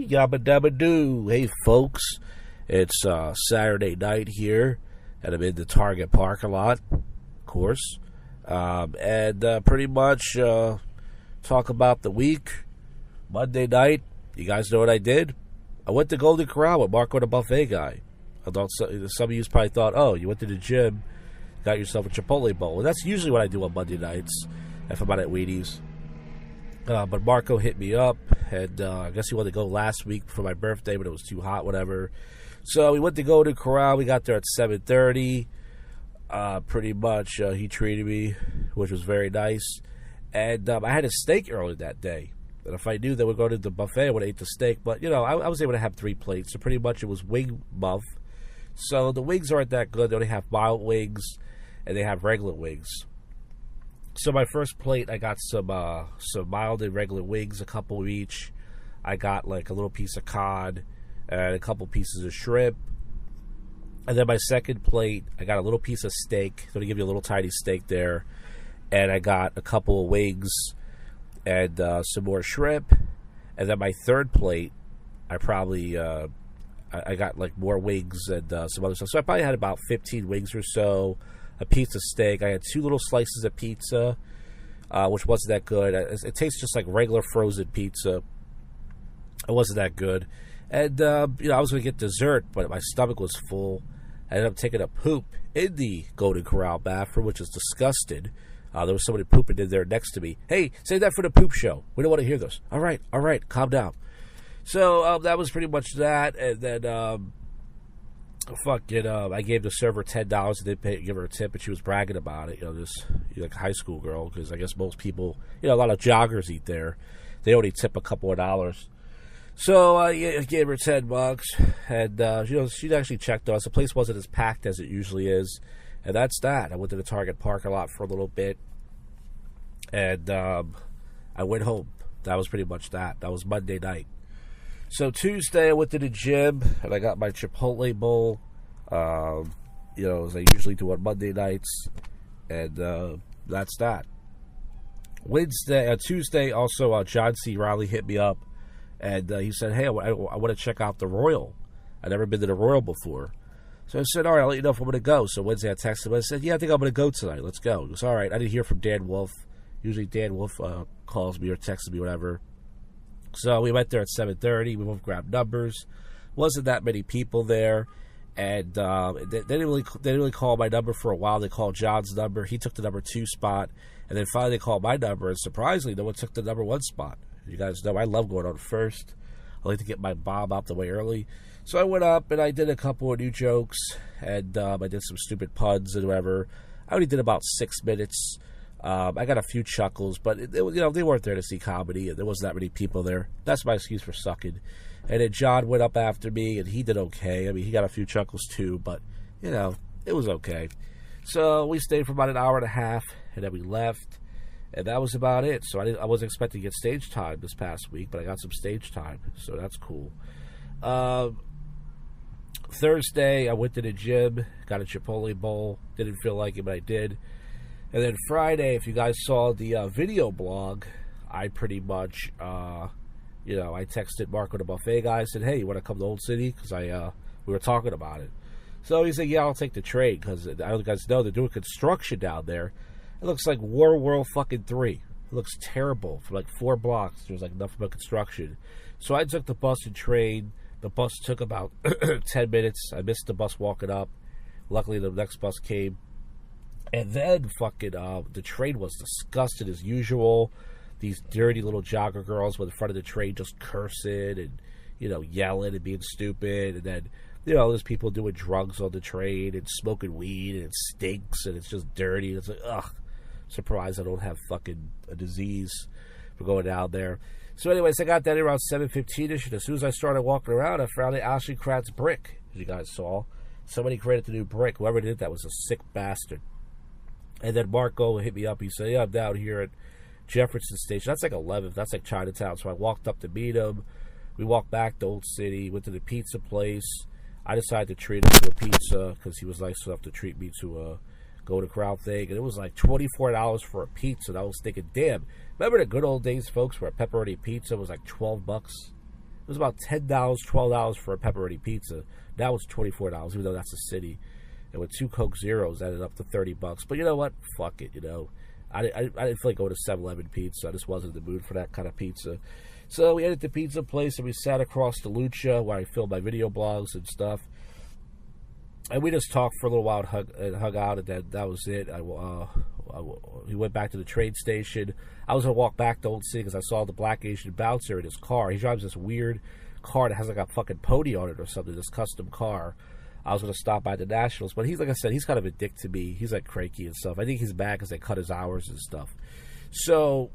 Yabba dabba doo. Hey folks, it's Saturday night here, and I'm in the Target parking lot, of course, and pretty much talk about the week. Monday night, you guys know what I did? I went to Golden Corral with Marco the buffet guy. I thought some of you probably thought, oh, you went to the gym, got yourself a Chipotle bowl. And that's usually what I do on Monday nights if I'm out at Wheaties. But Marco hit me up, and I guess he wanted to go last week for my birthday, but it was too hot, whatever. So we went to Golden Corral. We got there at 7:30. Pretty much, he treated me, which was very nice. And I had a steak earlier that day. And if I knew they would go to the buffet, I would have ate the steak. But, you know, I was able to have 3 plates. So pretty much it was wing buff. So the wings aren't that good. They only have mild wings, and they have regular wings. So my first plate, I got some mild and regular wings, a couple of each. I got like a little piece of cod and a couple pieces of shrimp. And then my second plate, I got a little piece of steak. So to give you a little tiny steak there. And I got a couple of wings and some more shrimp. And then my third plate, I probably I got like more wings and some other stuff. So I probably had about 15 wings or so. A piece of steak. I had 2 little slices of pizza, which wasn't that good. It tastes just like regular frozen pizza. It wasn't that good. And, you know, I was going to get dessert, but my stomach was full. I ended up taking a poop in the Golden Corral bathroom, which is disgusting. There was somebody pooping in there next to me. Hey, save that for the poop show. We don't want to hear this. All right, calm down. So that was pretty much that. And then... I gave the server $10 and didn't give her a tip, and she was bragging about it. You know, this like a high school girl, because I guess most people, you know, a lot of joggers eat there. They only tip a couple of dollars. So I gave her $10, and you know, she actually checked us. The place wasn't as packed as it usually is, and that's that. I went to the Target parking lot for a little bit, and I went home. That was pretty much that. That was Monday night. So Tuesday I went to the gym and I got my Chipotle bowl, you know, as I usually do on Monday nights, and that's that. Tuesday also, John C. Riley hit me up, and he said, hey, I want to check out the Royal. I've never been to the Royal before. So I said, all right, I'll let you know if I'm going to go. So Wednesday I texted him. I said, yeah, I think I'm going to go tonight. Let's go. He goes, all right. I didn't hear from Dan Wolf. Usually Dan Wolf calls me or texts me, whatever. So we went there at 7:30. We both grabbed numbers. Wasn't that many people there, and they didn't really call my number for a while. They called John's number. He took the number 2 spot, and then finally they called my number. And surprisingly, no one took the number 1 spot. You guys know I love going on first. I like to get my bomb out the way early. So I went up and I did a couple of new jokes, and I did some stupid puns and whatever. I only did about 6 minutes. I got a few chuckles, but you know, they weren't there to see comedy, and there wasn't that many people there. That's my excuse for sucking. And then John went up after me, and he did okay. I mean, he got a few chuckles too, but you know, it was okay. So we stayed for about an hour and a half, and then we left, and that was about it. So I wasn't expecting to get stage time this past week, but I got some stage time, so that's cool. Thursday, I went to the gym, got a Chipotle bowl. Didn't feel like it, but I did. And then Friday, if you guys saw the video blog, I pretty much, you know, I texted Marco the buffet guy. I said, hey, you want to come to Old City? Because we were talking about it. So he said, yeah, I'll take the train. Because I don't know if you guys know, they're doing construction down there. It looks like World fucking 3. It looks terrible. For like 4 blocks, there's like nothing but construction. So I took the bus and train. The bus took about 10 minutes. I missed the bus walking up. Luckily, the next bus came. And then fucking the train was disgusting as usual. These dirty little jogger girls were in front of the train just cursing and, you know, yelling and being stupid. And then, you know, there's people doing drugs on the train and smoking weed, and it stinks and it's just dirty. It's like, ugh, surprised I don't have fucking a disease for going down there. So anyways, I got that around 7:15ish, and as soon as I started walking around, I found the Ashley Kratz brick, as you guys saw. Somebody created the new brick. Whoever did that was a sick bastard. And then Marco hit me up. He said, yeah, I'm down here at Jefferson Station. That's like 11th. That's like Chinatown. So I walked up to meet him. We walked back to Old City, went to the pizza place. I decided to treat him to a pizza because he was nice enough to treat me to a Golden Corral thing. And it was like $24 for a pizza. And I was thinking, damn, remember the good old days, folks, where a pepperoni pizza was like $12? It was about $10, $12 for a pepperoni pizza. Now it's $24, even though that's a city. And with 2 Coke Zeros, added up to $30. But you know what? Fuck it, you know. I didn't feel like going to 7-Eleven pizza. I just wasn't in the mood for that kind of pizza. So we ended the pizza place, and we sat across the Lucha where I filmed my video blogs and stuff. And we just talked for a little while and hung out, and then that was it. We went back to the train station. I was going to walk back to Old City because I saw the black Asian bouncer in his car. He drives this weird car that has like a fucking pony on it or something, this custom car. I was going to stop by the Nationals, but he's, like I said, he's kind of a dick to me. He's like cranky and stuff. I think he's mad because they cut his hours and stuff. So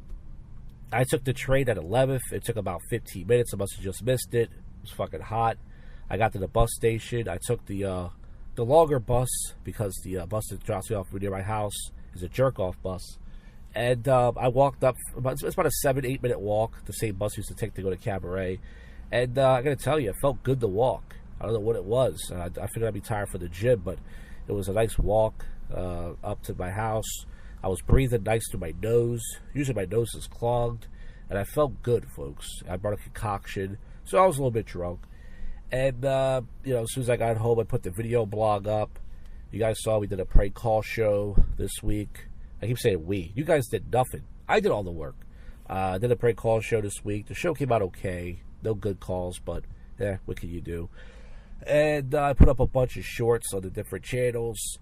I took the train at 11th. It took about 15 minutes. I must have just missed it. It was fucking hot. I got to the bus station. I took the longer bus because the bus that drops me off near my house is a jerk-off bus. And I walked up. It's about a 7-8 minute walk. The same bus I used to take to go to Cabaret. And I got to tell you, it felt good to walk. I don't know what it was. I figured I'd be tired for the gym, but it was a nice walk up to my house. I was breathing nice through my nose. Usually my nose is clogged. And I felt good, folks. I brought a concoction. So I was a little bit drunk. And, you know, as soon as I got home, I put the video blog up. You guys saw we did a prank call show this week. I keep saying we. You guys did nothing. I did all the work. I did a prank call show this week. The show came out okay. No good calls, but, what can you do? And I put up a bunch of shorts on the different channels.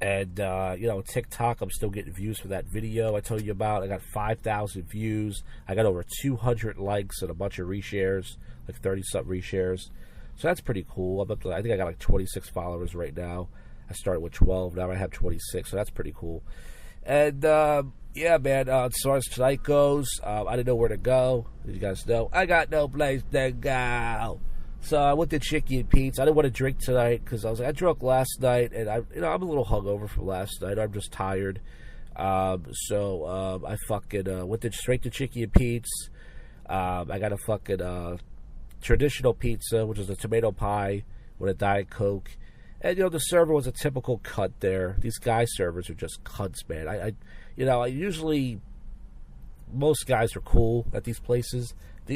And, you know, TikTok, I'm still getting views for that video I told you about. I got 5,000 views. I got over 200 likes and a bunch of reshares, like 30-something reshares. So that's pretty cool. I think I got like 26 followers right now. I started with 12. Now I have 26, so that's pretty cool. And, yeah, man, as far as tonight goes, I didn't know where to go. As you guys know, I got no place to go. So I went to Chicky and Pete's. I didn't want to drink tonight because I was like, I drunk last night, and I'm a little hungover from last night. I'm just tired. So I fucking went straight to Chicky and Pete's. I got a fucking traditional pizza, which is a tomato pie with a Diet Coke. And, you know, the server was a typical cunt there. These guy servers are just cunts, man. I usually, most guys are cool at these places.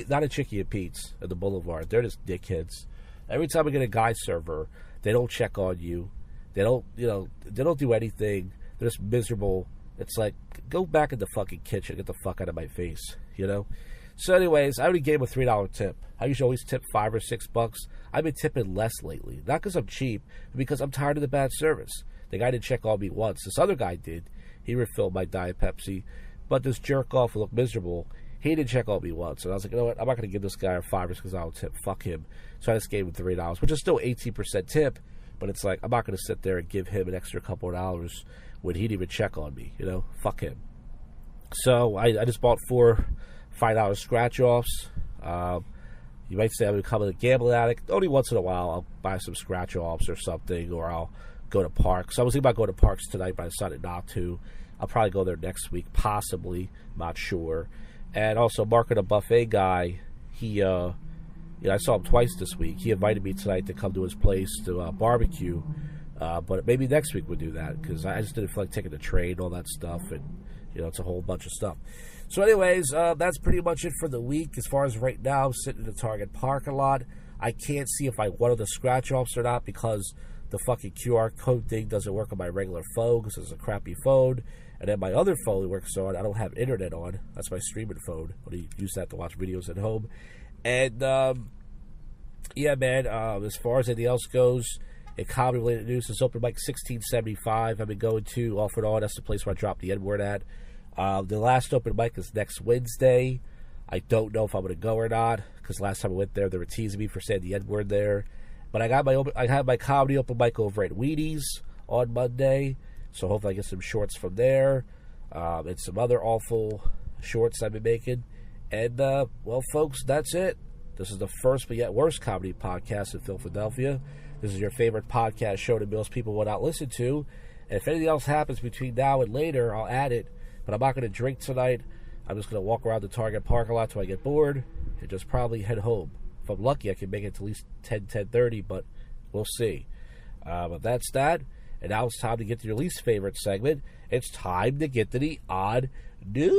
Not a Chicky and Pete's at the Boulevard. They're just dickheads. Every time I get a guy server, they don't check on you. They don't do anything. They're just miserable. It's like, go back in the fucking kitchen. Get the fuck out of my face, you know? So anyways, I already gave him a $3 tip. I usually always tip $5 or $6. I've been tipping less lately. Not because I'm cheap, but because I'm tired of the bad service. The guy didn't check on me once. This other guy did. He refilled my Diet Pepsi. But this jerk-off who looked miserable, he didn't check on me once. And I was like, you know what? I'm not going to give this guy a $5 because I'll tip. Fuck him. So I just gave him $3, which is still 18% tip. But it's like, I'm not going to sit there and give him an extra couple of dollars when he didn't even check on me. You know? Fuck him. So I just bought 4 $5 scratch-offs. You might say I'm becoming a gambling addict. Only once in a while I'll buy some scratch-offs or something, or I'll go to parks. I was thinking about going to parks tonight, but I decided not to. I'll probably go there next week, possibly. Not sure. And also, Mark, a buffet guy, he, I saw him twice this week. He invited me tonight to come to his place to barbecue. But maybe next week we'll do that, because I just didn't feel like taking the train, all that stuff, and, it's a whole bunch of stuff. So anyways, that's pretty much it for the week. As far as right now, I'm sitting in the Target parking lot. I can't see if I wanted the scratch-offs or not because the fucking QR code thing doesn't work on my regular phone because it's a crappy phone. And then my other phone works on. I don't have internet on. That's my streaming phone. I use that to watch videos at home. And, yeah, man, as far as anything else goes, in comedy-related news, it's open mic 1675. I've been going to off and on. That's the place where I dropped the N-word at. The last open mic is next Wednesday. I don't know if I'm going to go or not, because last time I went there, they were teasing me for saying the N-word there. But I had my comedy open mic over at Wheaties on Monday, so hopefully I get some shorts from there, and some other awful shorts I've been making. And, well, folks, that's it. This is the first but yet worst comedy podcast in Philadelphia. This is your favorite podcast show that most people will not listen to. And if anything else happens between now and later, I'll add it. But I'm not going to drink tonight. I'm just going to walk around the Target parking lot till I get bored and just probably head home. If I'm lucky, I can make it to at least 10:30, but we'll see. But that's that. And now it's time to get to your least favorite segment. It's time to get to the odd news.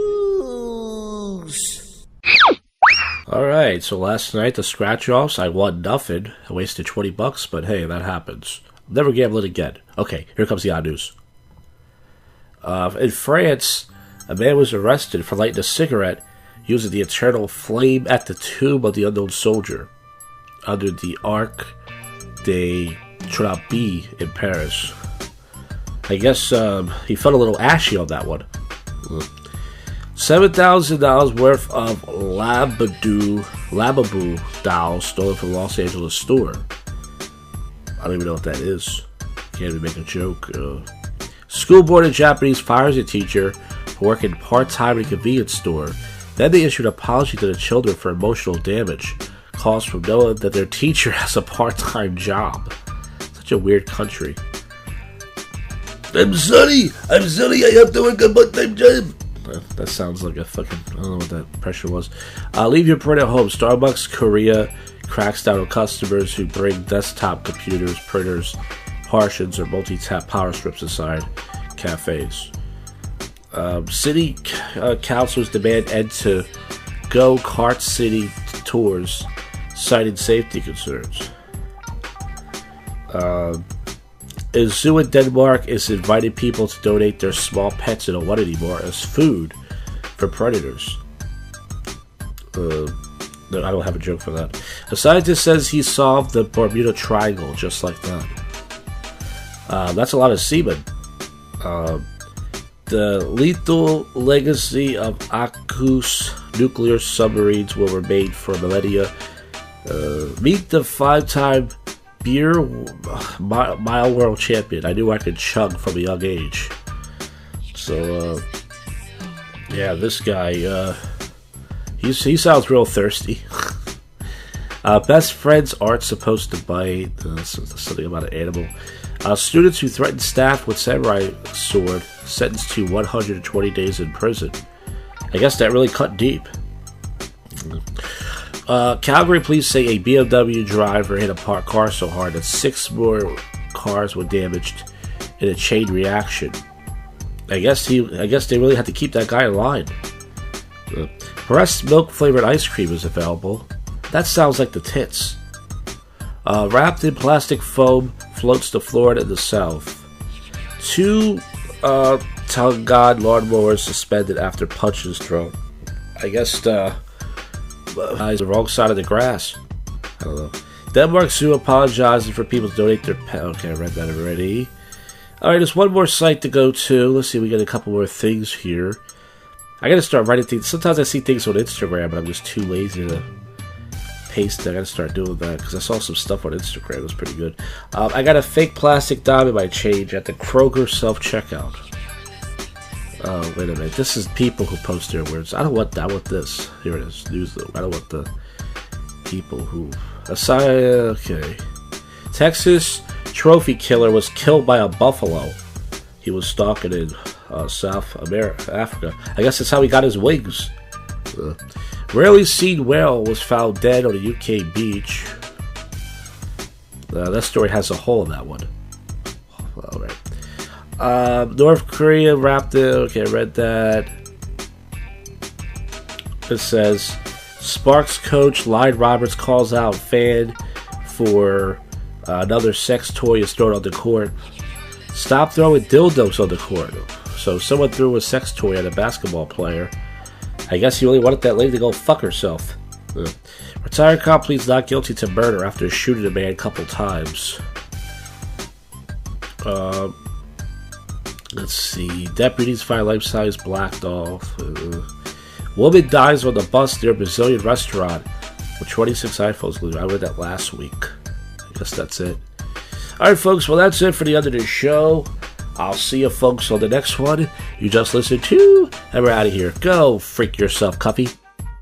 Alright, so last night, the scratch-offs, I won nothing. I wasted $20, but hey, that happens. Never gambling again. Okay, here comes the odd news. In France, a man was arrested for lighting a cigarette using the eternal flame at the tomb of the unknown soldier under the Arc de Triomphe in Paris. I guess he felt a little ashy on that one. $7,000 worth of Lababoo dolls stolen from Los Angeles store. I don't even know what that is. Can't even make a joke. School board in Japanese fires a teacher working part-time in a convenience store. Then they issued an apology to the children for emotional damage caused from knowing that their teacher has a part-time job. Such a weird country. I'm sorry, I have to work a part-time job. That sounds like a fucking, I don't know what that pressure was. Leave your print at home. Starbucks Korea cracks down on customers who bring desktop computers, printers, partitions, or multi-tap power strips inside cafes. City councils demand end to go-kart city tours, citing safety concerns. A zoo in Denmark is inviting people to donate their small pets they don't want anymore as food for predators. No, I don't have a joke for that. A scientist says he solved the Bermuda Triangle just like that. That's a lot of semen. The lethal legacy of Aku's nuclear submarines will remain for millennia. Meet the 5-time beer mile world champion. I knew I could chug from a young age. So, yeah, this guy, he sounds real thirsty. Best friends aren't supposed to bite. Something about an animal. Students who threaten staff with samurai sword sentenced to 120 days in prison. I guess that really cut deep. Calgary police say a BMW driver hit a parked car so hard that 6 more cars were damaged in a chain reaction. I guess they really had to keep that guy in line. Breast milk flavored ice cream is available. That sounds like the tits. Wrapped in plastic foam floats to Florida in the south. 2 tongue-god lawnmowers suspended after punches thrown. I guess the wrong side of the grass. I don't know. Denmark Zoo apologizing for people to donate their pet. Okay, I read that already. Alright, there's one more site to go to. Let's see, we got a couple more things here. I gotta start writing things. Sometimes I see things on Instagram, but I'm just too lazy to paste it. I gotta start doing that because I saw some stuff on Instagram. It was pretty good. I got a fake plastic dime in my change at the Kroger self-checkout. Oh, wait a minute. This is people who post their words. I don't want that. I want this. Here it is. News though. I don't want the people who... Okay. Texas trophy killer was killed by a buffalo. He was stalking in South Africa. I guess that's how he got his wings. Rarely seen whale was found dead on a UK beach. That story has a hole in that one. Alright. North Korea wrapped it. Okay, I read that. It says Sparks coach Lyde Roberts calls out fan for another sex toy is thrown on the court. Stop throwing dildos on the court. So someone threw a sex toy at a basketball player. I guess he really wanted that lady to go fuck herself. Retired cop pleads not guilty to murder after shooting a man a couple times. Let's see. Deputies find life-size black doll. Woman dies on the bus near a Brazilian restaurant with 26 iPhones glued. I read that last week. I guess that's it. Alright, folks. Well, that's it for the end of the show. I'll see you folks on the next one. You just listened to, and we're out of here. Go freak yourself, Cuffy.